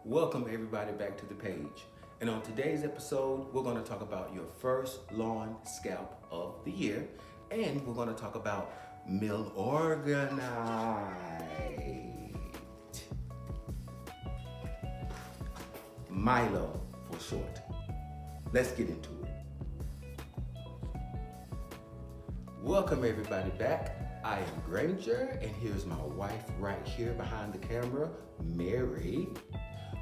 Welcome everybody back to the page. And on today's episode, we're going to talk about your first lawn scalp of the year. And we're going to talk about Milorganite. Milo for short. Let's get into it. Welcome everybody back. I am Granger, and here's my wife right here behind the camera, Mary.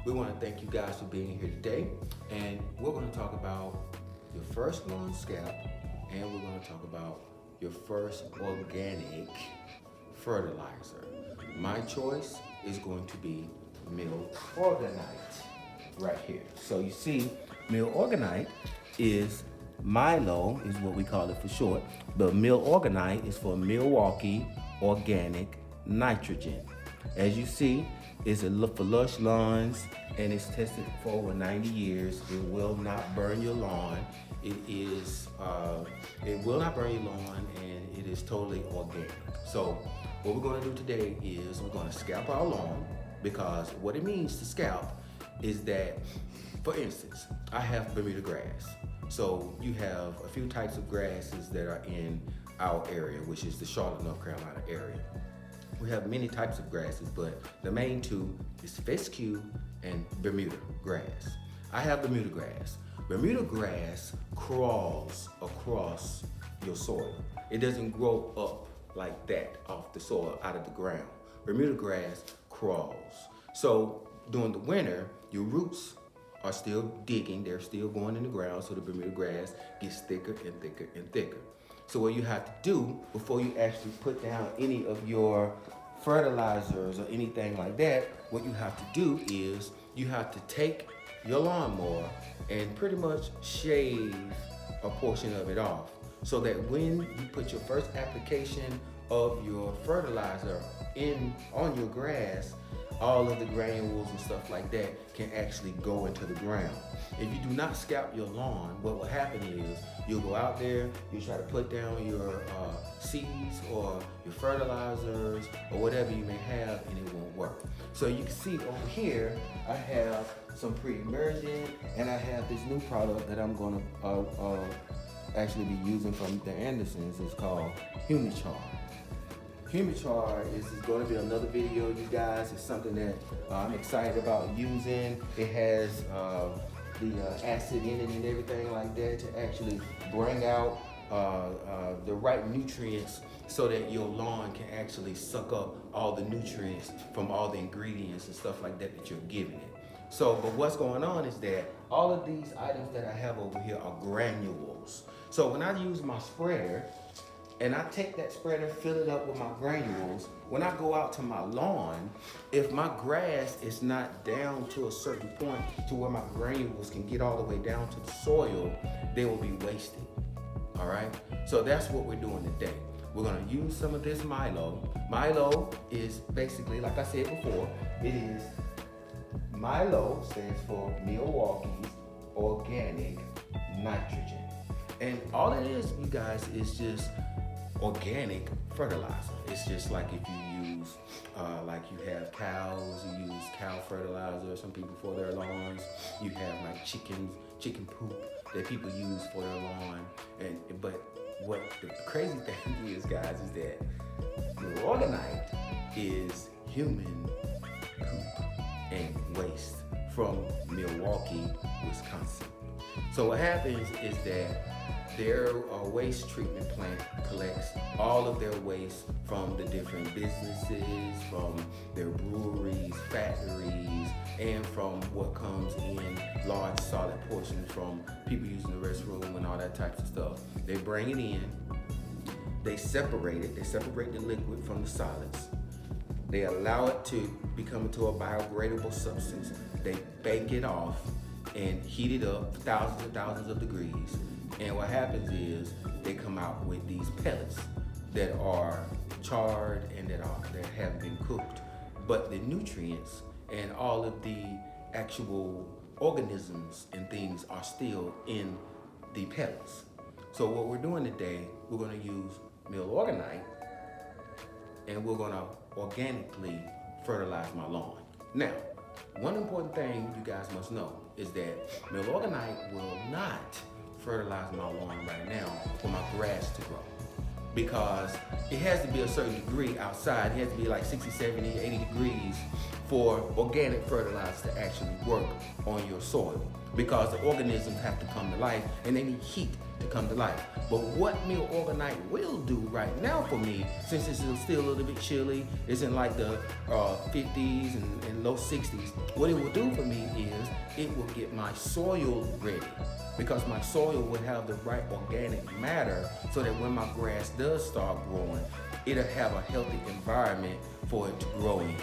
We want to thank you guys for being here today, and we're going to talk about your first lawn scalp, and we're going to talk about your first organic fertilizer. My choice is going to be Milorganite right here. So you see, Milorganite is Milo is what we call it for short, but Milorganite is for Milwaukee Organic Nitrogen. As you see, it's for lush lawns, and it's tested for over 90 years. It will not burn your lawn. It will not burn your lawn, and it is totally organic. So what we're going to do today is we're going to scalp our lawn, because what it means to scalp is that, for instance, I have Bermuda grass. So you have a few types of grasses that are in our area, which is the Charlotte, North Carolina area. We have many types of grasses, but the main two is fescue and Bermuda grass. I have Bermuda grass. Bermuda grass crawls across your soil. It doesn't grow up like that off the soil, out of the ground. Bermuda grass crawls. So during the winter, your roots are still digging, they're still going in the ground, so the Bermuda grass gets thicker and thicker and thicker. So what you have to do before you actually put down any of your fertilizers or anything like that, what you have to do is you have to take your lawnmower and pretty much shave a portion of it off, so that when you put your first application of your fertilizer on your grass, all of the granules and stuff like that can actually go into the ground. If you do not scalp your lawn, what will happen is you'll go out there, you try to put down your seeds or your fertilizers or whatever you may have, and it won't work. So you can see over here, I have some pre-emergent, and I have this new product that I'm gonna actually be using from the Andersons. It's called Humichar. Humichar is going to be another video, you guys. It's something that I'm excited about using. It has the acid in it and everything like that to actually bring out the right nutrients, so that your lawn can actually suck up all the nutrients from all the ingredients and stuff like that that you're giving it. So, but what's going on is that all of these items that I have over here are granules. So when I use my spreader, and I take that spreader, fill it up with my granules, when I go out to my lawn, if my grass is not down to a certain point to where my granules can get all the way down to the soil, they will be wasted, all right? So that's what we're doing today. We're gonna use some of this Milo. Milo is basically, like I said before, it is, Milo stands for Milwaukee's Organic Nitrogen. And all it is, you guys, is just organic fertilizer. It's just like if you use, like you have cows, you use cow fertilizer, some people for their lawns. You have like chicken poop that people use for their lawn. But what the crazy thing is, guys, is that Milorganite is human poop and waste from Milwaukee, Wisconsin. So what happens is that their waste treatment plant collects all of their waste from the different businesses, from their breweries, factories, and from what comes in large solid portions from people using the restroom and all that types of stuff. They bring it in, they separate it, they separate the liquid from the solids. They allow it to become into a biodegradable substance. They bake it off and heat it up thousands and thousands of degrees. And what happens is they come out with these pellets that are charred and that have been cooked. But the nutrients and all of the actual organisms and things are still in the pellets. So what we're doing today, we're gonna use Milorganite, and we're gonna organically fertilize my lawn. Now, one important thing you guys must know is that Milorganite will not fertilize my lawn right now for my grass to grow, because it has to be a certain degree outside. It has to be like 60, 70, 80 degrees for organic fertilizers to actually work on your soil, because the organisms have to come to life and they need heat to come to life. But what Milorganite will do right now for me, since it's still a little bit chilly, it's in like the 50s and low 60s, what it will do for me is it will get my soil ready, because my soil will have the right organic matter so that when my grass does start growing, it'll have a healthy environment for it to grow in.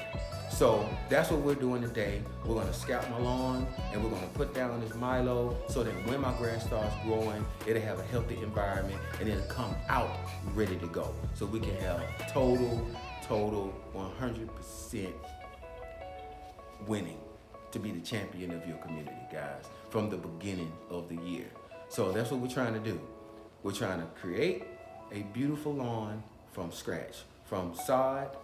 So that's what we're doing today. We're gonna scalp my lawn and we're gonna put down this Milo so that when my grass starts growing, it'll have a healthy environment and it'll come out ready to go. So we can have total 100% winning to be the champion of your community, guys, from the beginning of the year. So that's what we're trying to do. We're trying to create a beautiful lawn from scratch, from sod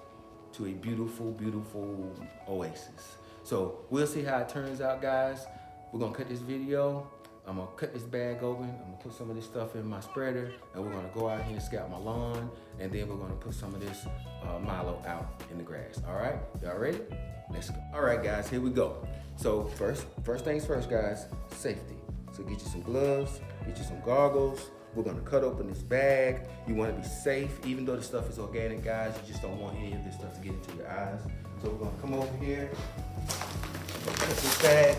to a beautiful, beautiful oasis. So we'll see how it turns out, guys. We're gonna cut this video. I'm gonna cut this bag open. I'm gonna put some of this stuff in my spreader, and we're gonna go out here and scalp my lawn, and then we're gonna put some of this Milo out in the grass. All right, y'all ready? Let's go. All right, guys, here we go. So first things first, guys, safety. So get you some gloves, get you some goggles. We're gonna cut open this bag. You wanna be safe, even though the stuff is organic, guys, you just don't want any of this stuff to get into your eyes. So we're gonna come over here, cut this bag.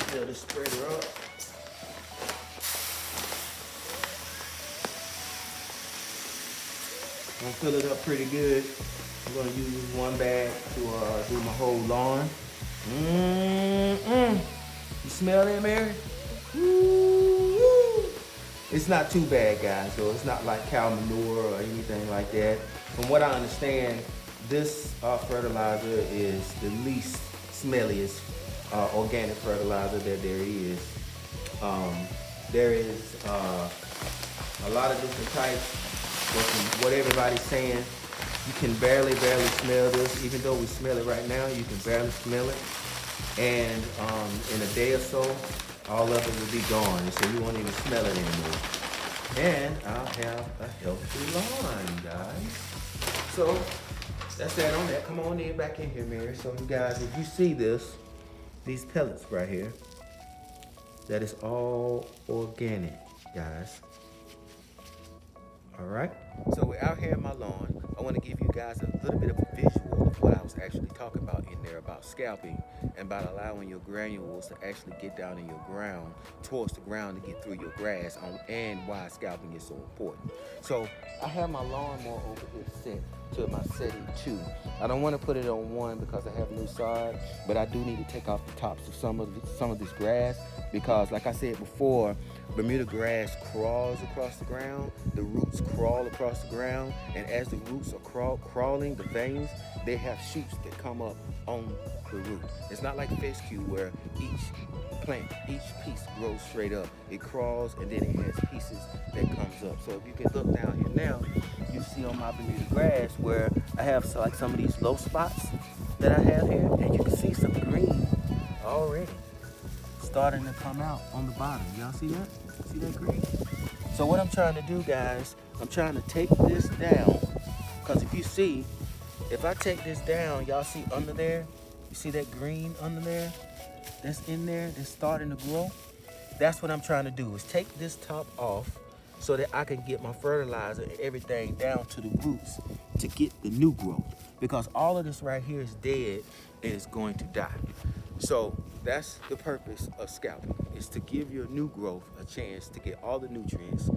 Fill this spreader up. I'm gonna fill it up pretty good. I'm gonna use one bag to do my whole lawn. You smell that, Mary? Woo-woo. It's not too bad, guys, so it's not like cow manure or anything like that. From what I understand, this fertilizer is the least smelliest organic fertilizer that there is. There is a lot of different types, but from what everybody's saying, you can barely smell this. Even though we smell it right now, you can barely smell it. And in a day or so, all of it will be gone, so you won't even smell it anymore. And I'll have a healthy lawn, guys. So that's that on that. Come on in, back in here, Mary. So you guys, if you see this, these pellets right here, that is all organic, guys. All right, so we're out here in my lawn. I want to give you guys a little bit of a visual of what I was actually talking about in there about scalping and about allowing your granules to actually get down in your ground, towards the ground to get through your grass, and why scalping is so important. So I have my lawnmower over here set to my setting 2. I don't want to put it on 1 because I have new sod, but I do need to take off the tops of some of this grass, because like I said before, Bermuda grass crawls across the ground, the roots crawl across the ground, and as the roots are crawling, the veins, they have shoots that come up on the root. It's not like fescue where each piece grows straight up. It crawls and then it has pieces that comes up. So if you can look down here now, you see on my Bermuda grass where I have like some of these low spots that I have here, and you can see some green already starting to come out on the bottom. Y'all see that? See that green? So what I'm trying to do, guys, I'm trying to take this down, because if you see, if I take this down, y'all see under there, you see that green under there that's in there, that's starting to grow? That's what I'm trying to do, is take this top off so that I can get my fertilizer and everything down to the roots to get the new growth, because all of this right here is dead and it's going to die. So that's the purpose of scalping, is to give your new growth a chance to get all the nutrients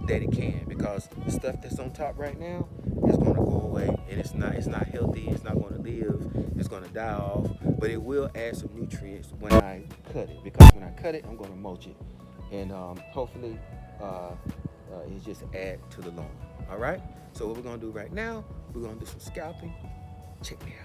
that it can, because the stuff that's on top right now is going to go away, and it's not healthy, it's not going to live, it's going to die off, but it will add some nutrients when I cut it, because when I cut it, I'm going to mulch it, and hopefully it just add to the lawn. All right, so what we're going to do right now, we're going to do some scalping. Check me out.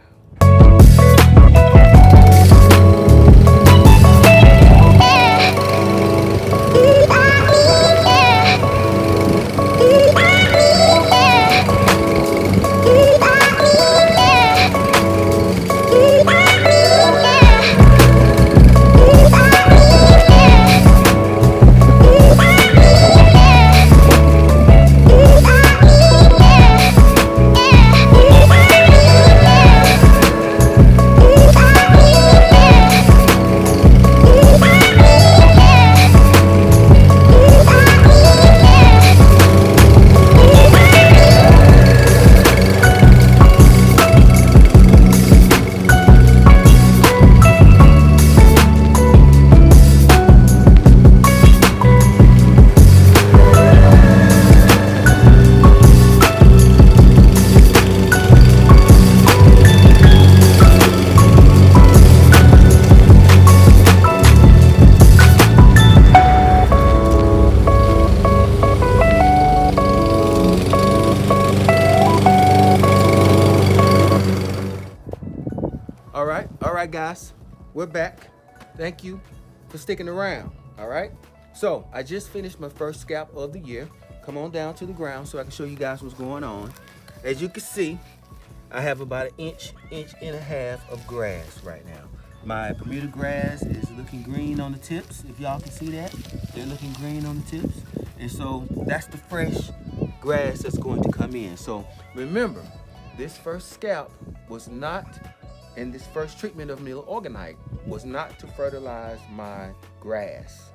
right, guys, we're back. Thank you for sticking around. All right. So I just finished my first scalp of the year. Come on down to the ground so I can show you guys what's going on. As you can see, I have about an inch and a half of grass right now. My Bermuda grass is looking green on the tips. If y'all can see that, they're looking green on the tips. And so that's the fresh grass that's going to come in. So remember, this first scalp was not, and this first treatment of Milorganite was not to fertilize my grass.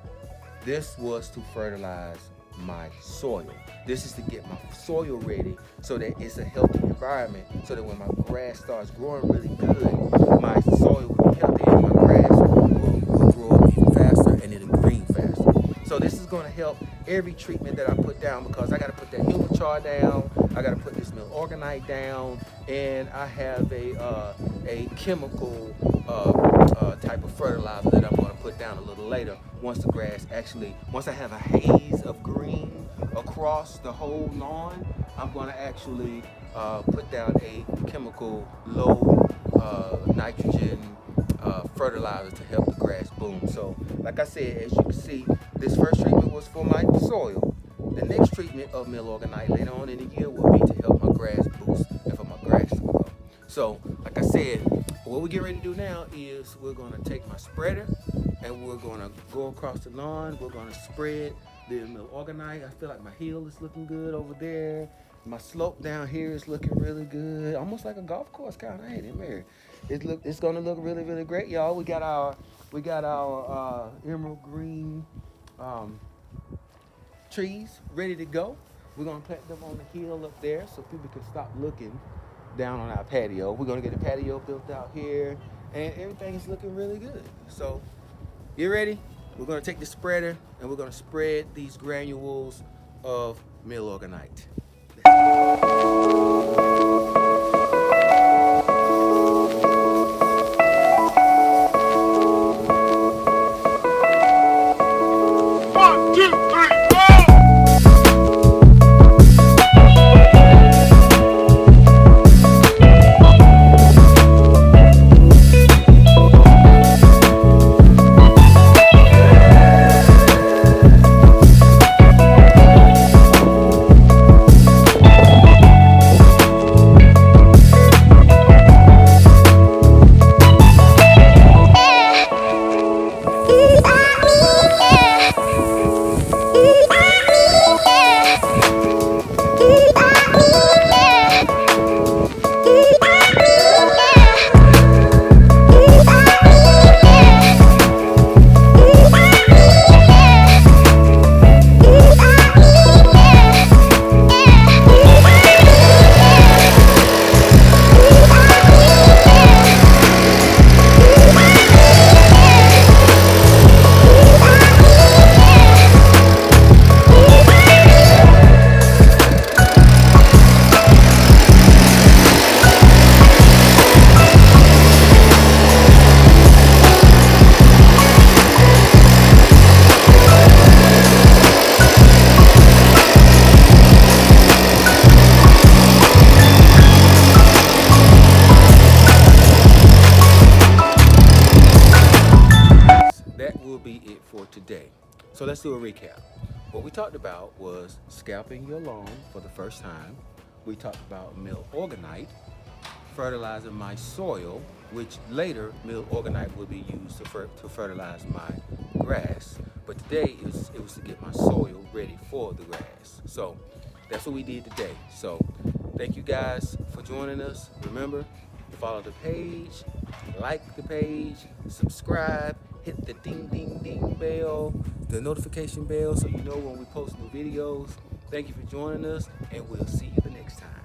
This was to fertilize my soil. This is to get my soil ready so that it's a healthy environment, so that when my grass starts growing really good, my soil will be healthy and my grass will grow up even faster and it'll green faster. So this is going to help every treatment that I put down, because I got to put that human char down, I got to put this Milorganite down, and I have a chemical type of fertilizer that I'm going to put down a little later once I have a haze of green across the whole lawn. I'm going to actually put down a chemical low nitrogen fertilizer to help the grass boom. So like I said, as you can see, this first treatment was for my soil. The next treatment of Milorganite later on in the year will be to help my grass boost and for my grass to grow. So like I said, what we get ready to do now is we're going to take my spreader and we're going to go across the lawn. We're going to spread the Milorganite. I feel like my heel is looking good over there. My slope down here is looking really good. Almost like a golf course kind of, ain't it, Mary? It's going to look really, really great, y'all. We got our emerald green trees ready to go. We're going to plant them on the hill up there so people can stop looking down on our patio. We're going to get a patio built out here, and everything is looking really good. So you ready? We're going to take the spreader and we're going to spread these granules of Milorganite. Be it for today. So let's do a recap. What we talked about was scalping your lawn for the first time. We talked about Milorganite, fertilizing my soil, which later Milorganite will be used to fertilize my grass. But today it was to get my soil ready for the grass. So that's what we did today. So thank you guys for joining us. Remember, follow the page, like the page, subscribe, hit the ding ding ding bell, the notification bell, so you know when we post new videos. Thank you for joining us, and we'll see you the next time.